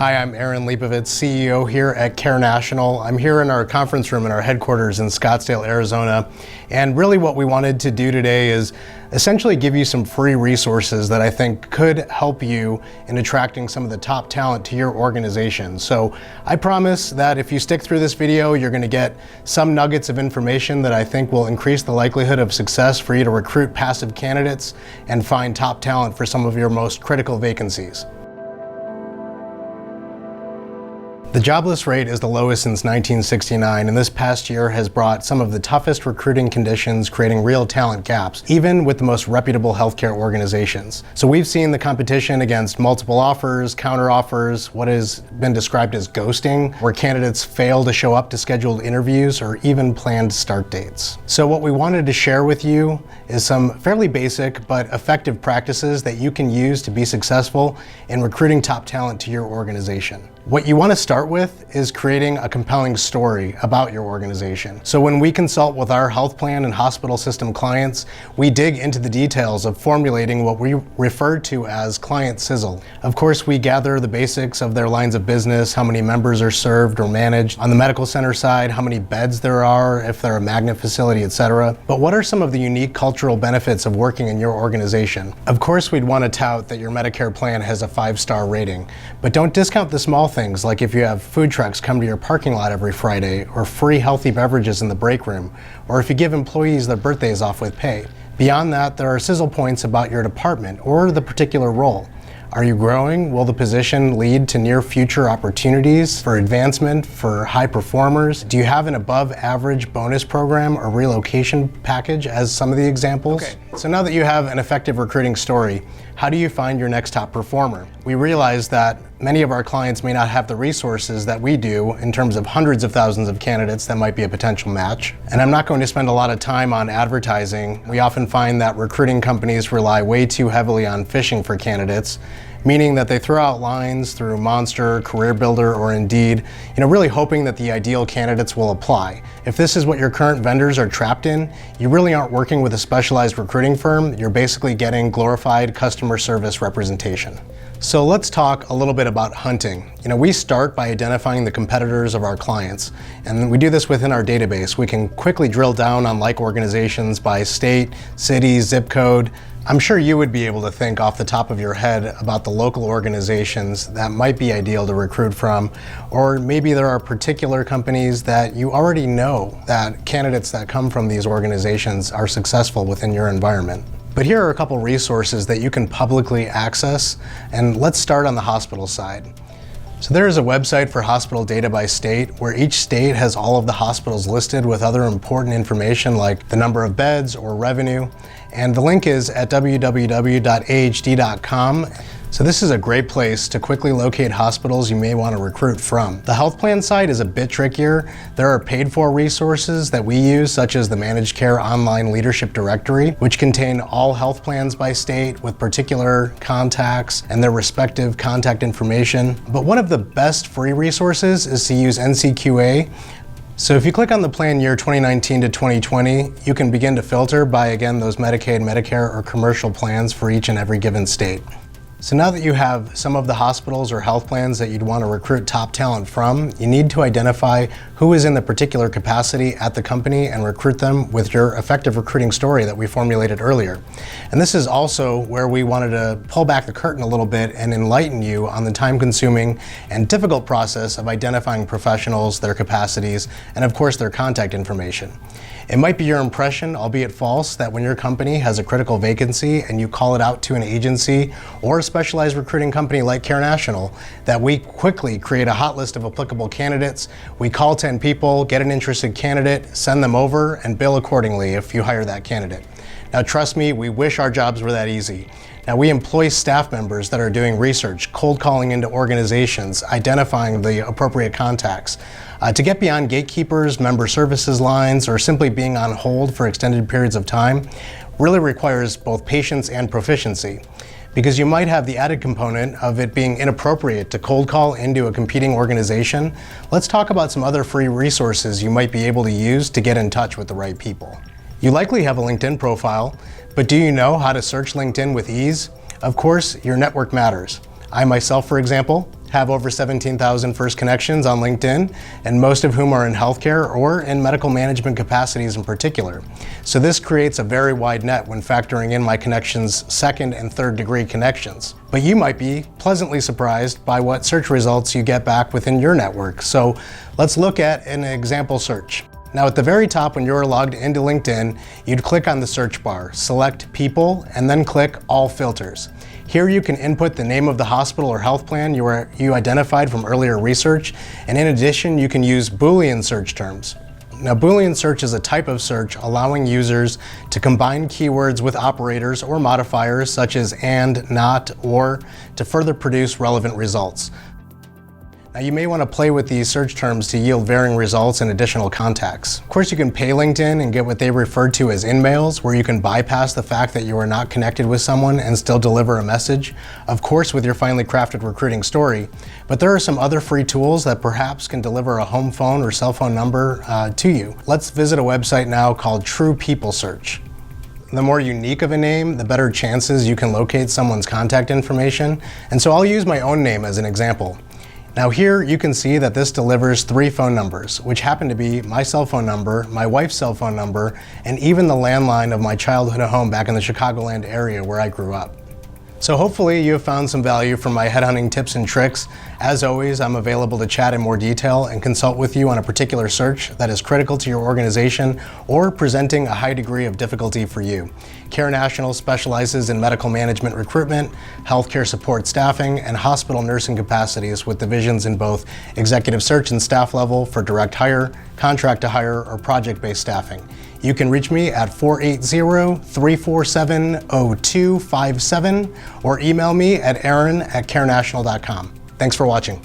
Hi, I'm Aaron Leibovitz, CEO here at CareNational. I'm here in our conference room in our headquarters in Scottsdale, Arizona. And really what we wanted to do today is essentially give you some free resources that I think could help you in attracting some of the top talent to your organization. So I promise that if you stick through this video, you're going to get some nuggets of information that I think will increase the likelihood of success for you to recruit passive candidates and find top talent for some of your most critical vacancies. The jobless rate is the lowest since 1969, and this past year has brought some of the toughest recruiting conditions, creating real talent gaps, even with the most reputable healthcare organizations. So we've seen the competition against multiple offers, counteroffers, what has been described as ghosting, where candidates fail to show up to scheduled interviews or even planned start dates. So what we wanted to share with you is some fairly basic but effective practices that you can use to be successful in recruiting top talent to your organization. What you want to start with is creating a compelling story about your organization. So when we consult with our health plan and hospital system clients, we dig into the details of formulating what we refer to as client sizzle. Of course, we gather the basics of their lines of business, how many members are served or managed. On the medical center side, how many beds there are, if they're a magnet facility, etc. But what are some of the unique cultural benefits of working in your organization? Of course, we'd want to tout that your Medicare plan has a 5-star rating, but don't discount the small things like if you have food trucks come to your parking lot every Friday, or free healthy beverages in the break room, or if you give employees their birthdays off with pay. Beyond that, there are sizzle points about your department or the particular role. Are you growing? Will the position lead to near future opportunities for advancement for high performers? Do you have an above average bonus program or relocation package as some of the examples? Okay, so now that you have an effective recruiting story, how do you find your next top performer? We realize that many of our clients may not have the resources that we do in terms of hundreds of thousands of candidates that might be a potential match. And I'm not going to spend a lot of time on advertising. We often find that recruiting companies rely way too heavily on fishing for candidates, meaning that they throw out lines through Monster, Career Builder, or Indeed, really hoping that the ideal candidates will apply. If this is what your current vendors are trapped in, you really aren't working with a specialized recruiting firm. You're basically getting glorified customer service representation. So let's talk a little bit about hunting. We start by identifying the competitors of our clients, and we do this within our database. We can quickly drill down on like organizations by state, city, zip code. I'm sure you would be able to think off the top of your head about the local organizations that might be ideal to recruit from, or maybe there are particular companies that you already know that candidates that come from these organizations are successful within your environment. But here are a couple resources that you can publicly access, and let's start on the hospital side. So there is a website for hospital data by state where each state has all of the hospitals listed with other important information like the number of beds or revenue. And the link is at www.ahd.com. So this is a great place to quickly locate hospitals you may want to recruit from. The health plan side is a bit trickier. There are paid for resources that we use, such as the Managed Care Online Leadership Directory, which contain all health plans by state with particular contacts and their respective contact information. But one of the best free resources is to use NCQA. So if you click on the plan year 2019 to 2020, you can begin to filter by, again, those Medicaid, Medicare, or commercial plans for each and every given state. So now that you have some of the hospitals or health plans that you'd want to recruit top talent from, you need to identify who is in the particular capacity at the company and recruit them with your effective recruiting story that we formulated earlier. And this is also where we wanted to pull back the curtain a little bit and enlighten you on the time-consuming and difficult process of identifying professionals, their capacities, and of course their contact information. It might be your impression, albeit false, that when your company has a critical vacancy and you call it out to an agency or a specialized recruiting company like CareNational, that we quickly create a hot list of applicable candidates. We call 10 people, get an interested candidate, send them over, and bill accordingly if you hire that candidate. Now trust me, we wish our jobs were that easy. Now we employ staff members that are doing research, cold calling into organizations, identifying the appropriate contacts. To get beyond gatekeepers, member services lines, or simply being on hold for extended periods of time really requires both patience and proficiency. Because you might have the added component of it being inappropriate to cold call into a competing organization, let's talk about some other free resources you might be able to use to get in touch with the right people. You likely have a LinkedIn profile, but do you know how to search LinkedIn with ease? Of course, your network matters. I myself, for example, have over 17,000 first connections on LinkedIn, and most of whom are in healthcare or in medical management capacities in particular. So this creates a very wide net when factoring in my connections' second and third degree connections. But you might be pleasantly surprised by what search results you get back within your network. So let's look at an example search. Now at the very top, when you're logged into LinkedIn, you'd click on the search bar, select people, and then click all filters. Here you can input the name of the hospital or health plan you identified from earlier research, and in addition, you can use Boolean search terms. Now, Boolean search is a type of search allowing users to combine keywords with operators or modifiers such as and, not, or to further produce relevant results. Now you may want to play with these search terms to yield varying results and additional contacts. Of course, you can pay LinkedIn and get what they refer to as in-mails, where you can bypass the fact that you are not connected with someone and still deliver a message, of course with your finely crafted recruiting story. But there are some other free tools that perhaps can deliver a home phone or cell phone number to you. Let's visit a website now called True People Search. The more unique of a name, the better chances you can locate someone's contact information. And so I'll use my own name as an example. Now here you can see that this delivers 3 phone numbers, which happen to be my cell phone number, my wife's cell phone number, and even the landline of my childhood home back in the Chicagoland area where I grew up. So hopefully you have found some value from my headhunting tips and tricks. As always, I'm available to chat in more detail and consult with you on a particular search that is critical to your organization or presenting a high degree of difficulty for you. CareNational specializes in medical management recruitment, healthcare support staffing, and hospital nursing capacities with divisions in both executive search and staff level for direct hire, contract to hire, or project-based staffing. You can reach me at 480-347-0257 or email me at aaron@carenational.com. Thanks for watching.